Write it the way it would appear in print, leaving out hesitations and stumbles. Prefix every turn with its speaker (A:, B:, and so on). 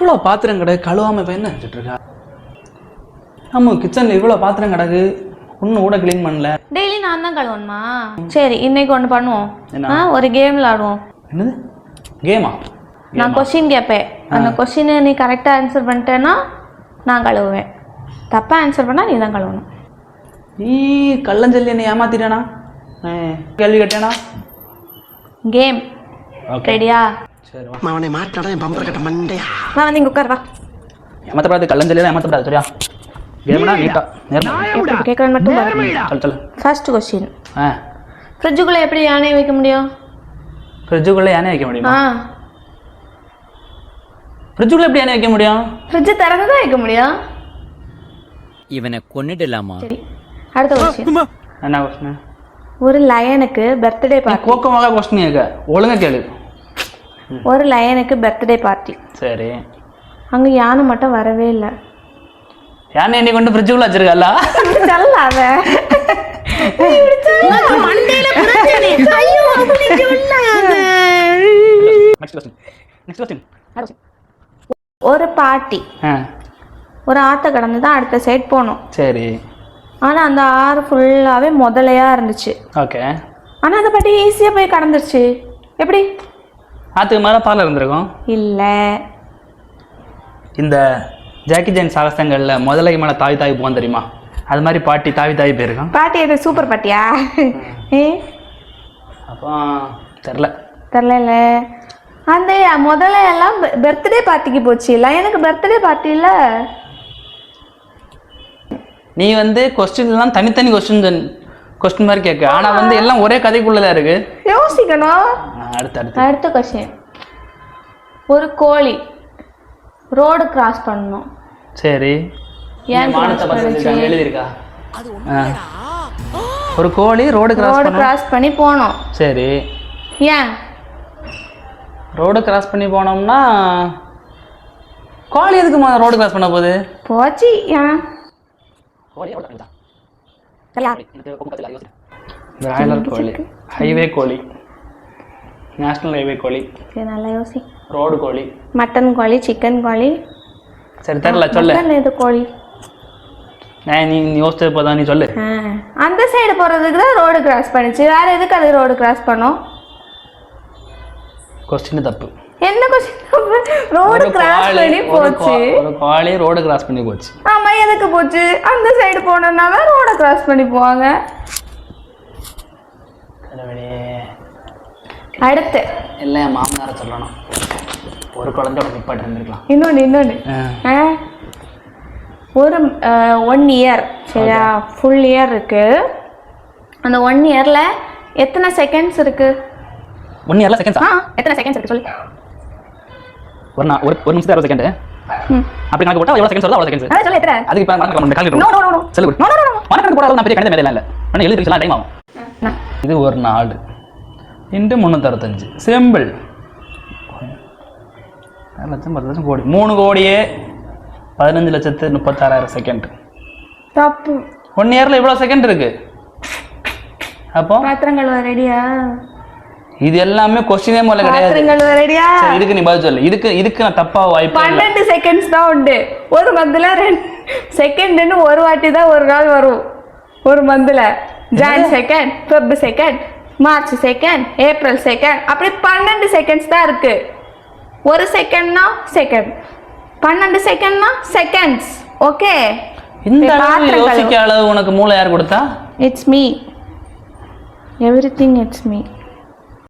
A: இவ்வளோ பாத்திரம் கிடக்கு கழுவாம இப்போ என்ன வச்சுட்டு இருக்கா? ஆமாம், கிச்சனில் இவ்வளோ பாத்திரம் கிடக்கு, ஒன்றும் கூட க்ளீன் பண்ணல.
B: டெய்லி நான் தான் கழுவணுமா? சரி, இன்னைக்கு ஒன்று பண்ணுவோம். ஒரு கேம் விளாடுவோம்.
A: என்னது கேமா?
B: நான் கொஸ்டின் கேட்பேன். அந்த கொஸ்டினை நீ கரெக்டாக ஆன்சர் பண்ணிட்டேன்னா நான் கழுவுவேன். தப்பாக ஆன்சர் பண்ணால் நீ தான் கழுவணும்.
A: நீ கள்ளஞ்சொல்லி என்னை ஏமாத்திட்டானா? கேள்வி கேட்டேனா?
B: கேம் ரெடியா?
A: சரி,
C: அவனை மாட்டாடா என் பம்பர கட்ட மண்டையா.
B: வா வந்து இங்கே உட்கார். வா.
A: ஏமாத்தப்படாது, கள்ளஞ்சொல்லியெல்லாம் ஏமாத்தப்படாது. சரியா? கேம்னா நீட்டா
B: கேட்கறது மட்டும்
A: சொல்லு.
B: First question. ஃப்ரிட்ஜுக்குள்ளே எப்படி யானையை வைக்க முடியும்?
A: ஃப்ரிட்ஜுக்குள்ளே யானை வைக்க முடியுமா? ஃப்ரிட்ஜுக்குள்ளே எப்படி யானை வைக்க முடியும்?
B: ஃப்ரிட்ஜை திறந்து தான் வைக்க முடியும்.
D: இவனை கொன்னுடலாமா?
B: சரி, அடுத்த கொஸ்டின்.
A: என்ன கொஸ்டின்?
B: ஒரு லயனுக்கு பர்த்டே பார்ட்டி.
A: கோக்கமாக கொஸ்டின் கேட்க, ஒழுங்கா கேளு.
B: ஒரு லயனுக்கு பர்த்டே பார்ட்டி.
A: சரி,
B: அங்கே யானை மட்டும் வரவே இல்லை.
A: யானை என்னை கொண்டு ஃப்ரிட்ஜுக்குள்ள வச்சிருக்கா?
B: சொல்லாத. ஒரு பாட்டி ஒரு ஆற்றை கடந்து தான் அடுத்த சைட் போனோம்.
A: சரி.
B: ஆனால் அந்த ஆறு ஃபுல்லாகவே முதலையா இருந்துச்சு.
A: ஓகே.
B: ஆனால் அந்த பாட்டி ஈஸியாக போய் கடந்துருச்சு. எப்படி?
A: ஆற்றுக்கு மேலே பால் இருந்திருக்கும்.
B: இல்லை.
A: இந்த ஜாக்கி ஜான் சாகசங்களில் முதலை மேலே தாவி தாவி போகும் தெரியுமா? அது மாதிரி பாட்டி தாவி தாவி போயிருக்கோம்.
B: பாட்டி எது சூப்பர் பாட்டியா?
A: அப்போ தெரில.
B: அந்த முதல்ல எல்லாம் பர்த்டே பார்ட்டிக்கு போச்சு. எனக்கு பர்த்டே பார்ட்டி இல்லை.
A: நீ வந்து கொஸ்டின்லாம் தனித்தனி கொஸ்டின் மாதிரி கேட்க, ஆனால் எல்லாம் ஒரே கதைக்குள்ளதான் இருக்கு.
B: யோசிக்கணும். அடுத்த கொஸ்டின். ஒரு கோழி ரோடு கிராஸ் பண்ணணும்.
A: சரி.
B: ஏன்
A: எழுதிருக்கா? ஒரு கோழி ரோடு
B: கிராஸ் பண்ணி போனோம்.
A: சரி.
B: ஏன்
A: ரோடு கிராஸ் பண்ணி போனோம்னா கோழி எதுக்கு ரோடு கிராஸ் பண்ண போகுது?
B: போச்சு. ஏன்?
A: பிராய்லர் கோழி, ஹைவே கோழி, நேஷனல் ஹைவே கோழி.
B: நல்லா யோசி.
A: ரோடு கோழி,
B: மட்டன் கோழி, சிக்கன் கோழி.
A: சரி தெரியல, சொல்லு.
B: இது கோழி.
A: நீ யோசிச்சது போதான், நீ சொல்லு.
B: அந்த சைடு போறதுக்கு தான் ரோடு கிராஸ் பண்ணிச்சு. வேற எதுக்கு அது ரோடு கிராஸ் பண்ணும்?
A: கொஸ்டின் தப்பு.
B: என்ன கொஸ்டின்? ரோடு கிராஸ் பண்ணி போச்சு.
A: ஒரு கோழி ரோடு கிராஸ் பண்ணி போச்சு.
B: ஆமா, எதுக்கு போச்சு? அந்த சைடு போனோம்னா தான் ரோட கிராஸ் பண்ணி போவாங்க. அடுத்து
A: இல்லை, என் மாமனார சொல்லணும். ஒரு குழந்தையோட நிப்பாட்டு இருந்திருக்கலாம்.
B: இன்னொன்று ஒரு 1 இயர். சரியா? ஃபுல் இயர் இருக்கு. அந்த 1 இயர்ல எத்தனை செகண்ட்ஸ் இருக்கு?
A: 1 இயர்ல செகண்ட்ஸ்?
B: எத்தனை செகண்ட்ஸ் இருக்கு சொல்லு.
A: ஒரு நிமிஷம் 60 செகண்ட். அப்படி கணக்கு போட்டா எவ்வளவு செகண்ட்ஸ் வருதோ அவ்வளவு செகண்ட்ஸ்.
B: அத சொல்லு. எத்தனை?
A: அதுக்கு இப்ப நான் கால்குலேட் பண்ணு. நோ சொல்லு. நோ மனக்கணக்கு போடாத. நான் பெரிய கணக்கு மேல இல்ல. நான் எழுதிக்கலாம், டைம் ஆகும். இது ஒரு நாள் இன்டு 365 சிம்பிள். 10 கோடி 3 கோடியே 15,36,000 செகண்ட்.
B: தப்பு.
A: 1 இயர்ல இவ்வளவு செகண்ட் இருக்கு. அப்போ
B: பாத்திரங்கள் ரெடியா?
A: இது எல்லாமே क्वेश्चनே முதல்ல கிடையாது.
B: பாத்திரங்கள் ரெடியா?
A: சரி, இதுக்கு நீ பதில் சொல்லு. இதுக்கு நான் தப்பா வாய்ப்பு இல்ல.
B: 12 செகண்ட்ஸ் தான் உண்டு. ஒரு மந்த்ல 2 செகண்ட்னு ஒரு வாட்டி தான் ஒரு நாள் வரும். ஒரு மந்த்ல John second, Feb second, March second, April second, அப்படி 12 செகண்ட்ஸ் தான் இருக்கு. ஒரு செகண்ட்னா செகண்ட், 12 செகண்ட்னா செகண்ட்ஸ். ஓகே?
A: இந்த அளவு யோசிக்க அளவு உனக்கு மூளை யார் கொடுத்தா?
B: It's me. Everything it's me.